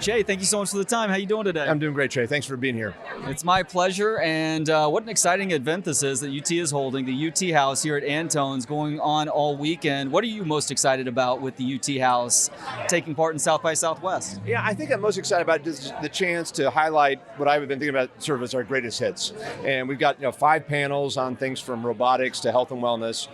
Jay, thank you so much for the time. How you doing today? I'm doing great, Trey. Thanks for being here. It's my pleasure, and what an exciting event this is that UT is holding. The UT House here at Antone is going on all weekend. What are you most excited about with the UT House taking part in South by Southwest? Yeah, I think I'm most excited about is the chance to highlight what I've been thinking about sort of as our greatest hits. And we've got 5 panels on things from robotics to health and wellness,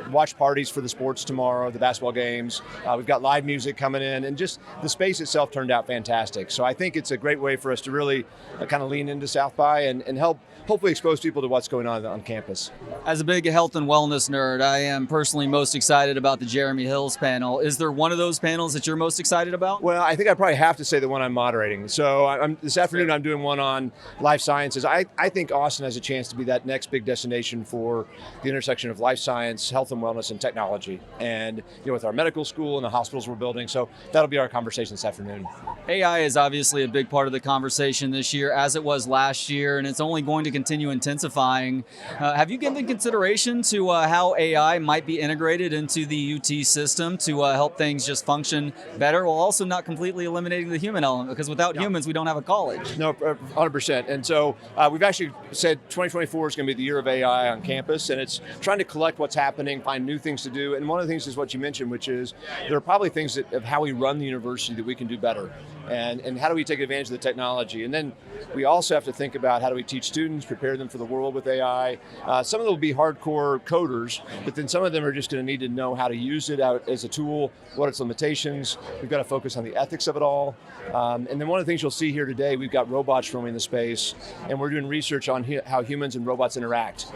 watch parties for the sports tomorrow, the basketball games. We've got live music coming in, and just the space itself turned out fantastic. So I think it's a great way for us to really kind of lean into South by and help hopefully expose people to what's going on campus. As a big health and wellness nerd, I am personally most excited about the Jeremy Hills panel. Is there one of those panels that you're most excited about? Well, I think I probably have to say the one I'm moderating. So this afternoon I'm doing one on life sciences. I think Austin has a chance to be that next big destination for the intersection of life science, health and wellness, and technology. And with our medical school and the hospitals we're building. So that'll be our conversation this afternoon. AI is obviously a big part of the conversation this year, as it was last year, and it's only going to continue intensifying. Have you given consideration to how AI might be integrated into the UT system to help things just function better, while also not completely eliminating the human element? Because without humans, we don't have a college. No, 100%. And so we've actually said 2024 is going to be the year of AI on campus, and it's trying to collect what's happening, find new things to do. And one of the things is what you mentioned, which is there are probably things of how we run the university that we can do better. And how do we take advantage of the technology? And then we also have to think about how do we teach students, prepare them for the world with AI. Some of them will be hardcore coders, but then some of them are just going to need to know how to use it out as a tool, what its limitations. We've got to focus on the ethics of it all. And then one of the things you'll see here today, we've got robots roaming the space, and we're doing research on how humans and robots interact.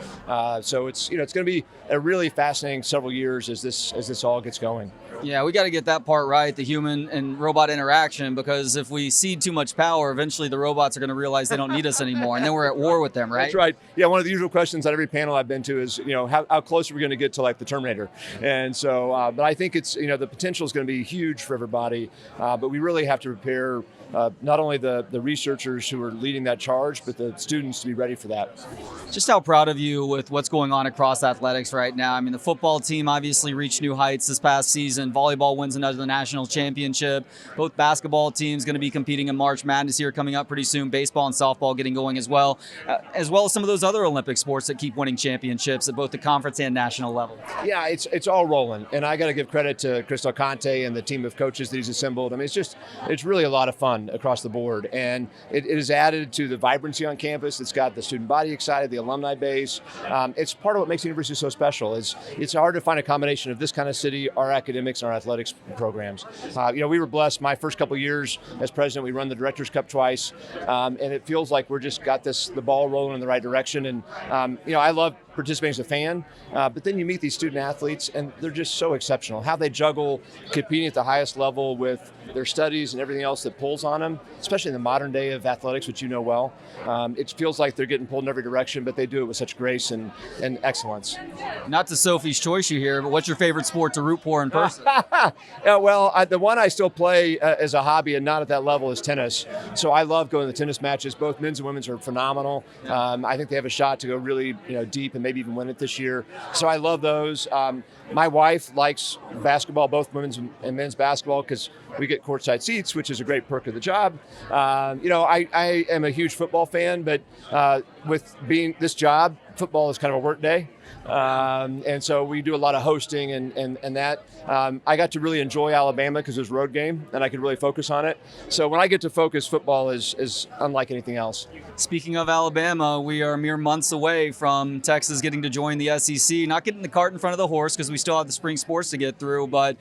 So it's going to be a really fascinating several years as this all gets going. Yeah, we got to get that part right, the human and robot interaction, because if we cede too much power, eventually the robots are going to realize they don't need us anymore, and then we're at war with them, right? That's right. Yeah, one of the usual questions at every panel I've been to is, how close are we going to get to like the Terminator? And so, but I think it's, the potential is going to be huge for everybody, but we really have to prepare not only the researchers who are leading that charge, but the students to be ready for that. Just how proud of you with what's going on across athletics right now. I mean, the football team obviously reached new heights this past season. Volleyball wins another national championship. Both basketball teams going to be competing in March Madness here coming up pretty soon. Baseball and softball getting going as well as some of those other Olympic sports that keep winning championships at both the conference and national level. Yeah, it's all rolling. And I got to give credit to Chris Del Conte and the team of coaches that he's assembled. I mean, it's really a lot of fun across the board, and it is added to the vibrancy on campus. It's got the student body excited, the alumni base. It's part of what makes the university so special. It's hard to find a combination of this kind of city, our academics, and our athletics programs. We were blessed. My first couple of years as president, we run the Directors Cup twice, and it feels like we're just got the ball rolling in the right direction. And I love participating as a fan, but then you meet these student athletes, and they're just so exceptional. How they juggle competing at the highest level with their studies and everything else that pulls on them, especially in the modern day of athletics, which you know well. It feels like they're getting pulled in every direction, but they do it with such grace and excellence. Not to Sophie's choice you here, but what's your favorite sport to root for in person? The one I still play as a hobby and not at that level is tennis. So I love going to the tennis matches. Both men's and women's are phenomenal. I think they have a shot to go really deep and maybe even win it this year. So I love those. My wife likes basketball, both women's and men's basketball, because we get courtside seats, which is a great perk of the job. I am a huge football fan, but with being this job, football is kind of a work day. And so we do a lot of hosting and that. I got to really enjoy Alabama because it was a road game and I could really focus on it. So when I get to focus, football is unlike anything else. Speaking of Alabama, we are mere months away from Texas getting to join the SEC. Not getting the cart in front of the horse because we still have the spring sports to get through, but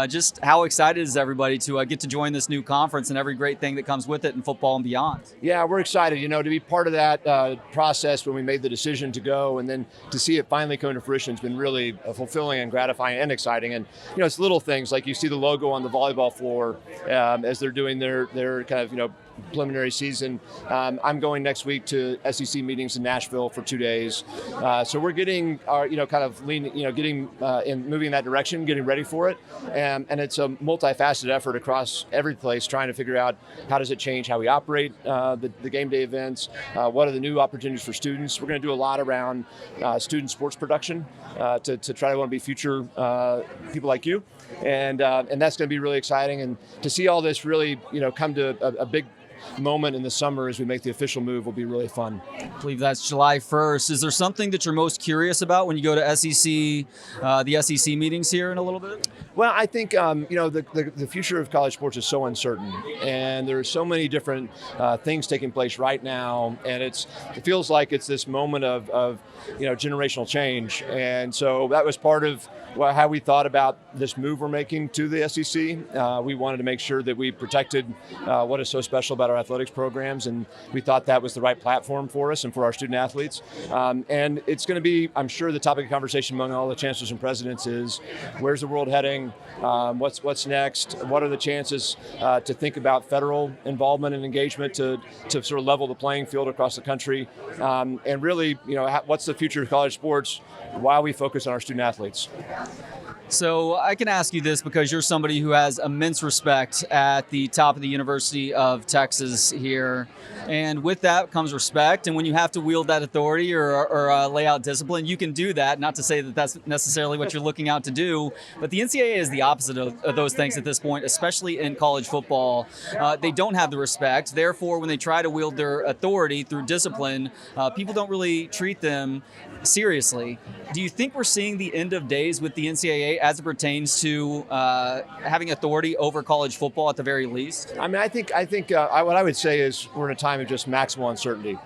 just how excited is everybody to get to join this new conference and every great thing that comes with it in football and beyond? Yeah, we're excited, to be part of that process when we made the decision to go, and then to see it finally come to fruition has been really fulfilling and gratifying and exciting. And it's little things like you see the logo on the volleyball floor as they're doing their kind of preliminary season. I'm going next week to SEC meetings in Nashville for 2 days. So we're getting our, kind of moving in that direction, getting ready for it. And it's a multifaceted effort across every place, trying to figure out how does it change how we operate the game day events, what are the new opportunities for students. We're going to do a lot around student sports production to try to want to be future people like you. And that's going to be really exciting. And to see all this really, come to a big moment in the summer as we make the official move will be really fun. I believe that's July 1st. Is there something that you're most curious about when you go to the SEC meetings here in a little bit? Well, I think, the future of college sports is so uncertain, and there are so many different things taking place right now, and it feels like it's this moment of generational change. And so that was part of how we thought about this move we're making to the SEC. We wanted to make sure that we protected what is so special about our athletics programs, and we thought that was the right platform for us and for our student athletes. And it's going to be, I'm sure, the topic of conversation among all the chancellors and presidents is, where's the world heading? What's next? What are the chances to think about federal involvement and engagement to sort of level the playing field across the country? And really, what's the future of college sports while we focus on our student athletes? So I can ask you this because you're somebody who has immense respect at the top of the University of Texas here. And with that comes respect. And when you have to wield that authority or lay out discipline, you can do that. Not to say that that's necessarily what you're looking out to do, but the NCAA is the opposite of those things at this point, especially in college football. They don't have the respect. Therefore, when they try to wield their authority through discipline, people don't really treat them seriously. Do you think we're seeing the end of days with the NCAA as it pertains to having authority over college football at the very least? I mean, I think what I would say is we're in a time of just maximal uncertainty,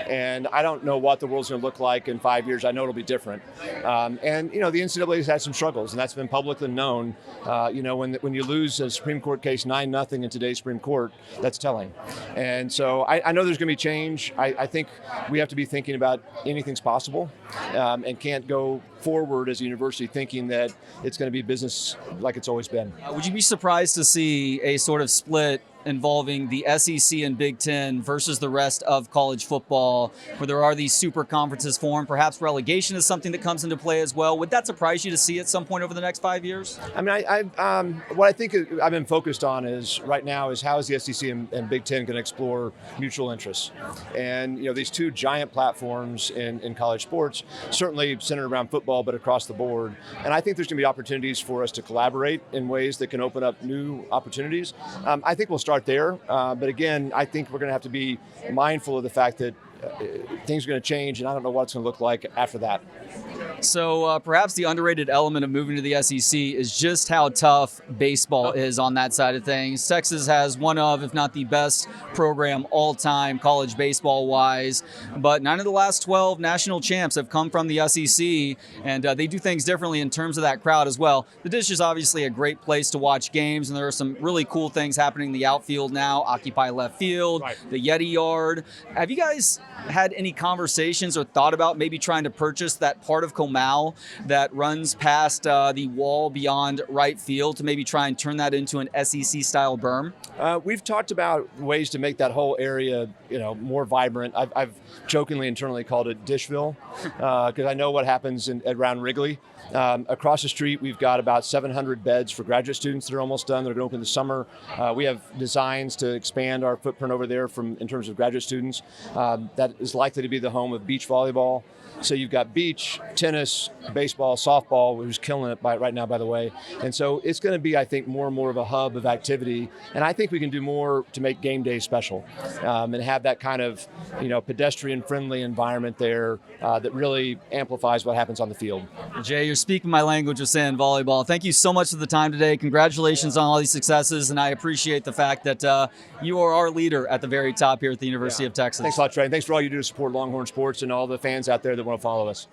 and I don't know what the world's going to look like in 5 years. I know it'll be different, and the NCAA has had some struggles, and that's been publicly known. When you lose a Supreme Court case 9-0 in today's Supreme Court, that's telling. And so I know there's going to be change. I think we have to be thinking about anything's possible, and can't go forward as a university thinking that it's going to be business like it's always been. Would you be surprised to see a sort of split involving the SEC and Big Ten versus the rest of college football, where there are these super conferences formed? Perhaps relegation is something that comes into play as well. Would that surprise you to see at some point over the next 5 years? I mean, what I think I've been focused on is right now is how is the SEC and Big Ten going to explore mutual interests? And these two giant platforms in college sports, certainly centered around football, but across the board. And I think there's going to be opportunities for us to collaborate in ways that can open up new opportunities. I think we'll start there, but again, I think we're going to have to be mindful of the fact that things are going to change, and I don't know what it's going to look like after that. So perhaps the underrated element of moving to the SEC is just how tough baseball is on that side of things. Texas has one of, if not the best program all-time college baseball-wise, but 9 of the last 12 national champs have come from the SEC, and they do things differently in terms of that crowd as well. The Disch is obviously a great place to watch games, and there are some really cool things happening in the outfield now, Occupy Left Field, right, the Yeti Yard. Have you guys had any conversations or thought about maybe trying to purchase that part of Comal that runs past the wall beyond right field to maybe try and turn that into an SEC-style berm? We've talked about ways to make that whole area, more vibrant. I've jokingly internally called it Dishville because I know what happens around Wrigley. Across the street, we've got about 700 beds for graduate students that are almost done. They're going to open this summer. We have designs to expand our footprint over there in terms of graduate students. That is likely to be the home of beach volleyball. So you've got beach, tennis, baseball, softball, who's killing it right now, by the way. And so it's going to be, I think, more and more of a hub of activity. And I think we can do more to make game day special and have that kind of, pedestrian-friendly environment there that really amplifies what happens on the field. Jay, you're speaking my language of sand volleyball. Thank you so much for the time today. Congratulations on all these successes, and I appreciate the fact that you are our leader at the very top here at the University of Texas. Thanks a lot, Trey. And thanks for all you do to support Longhorn sports and all the fans out there that want to follow us.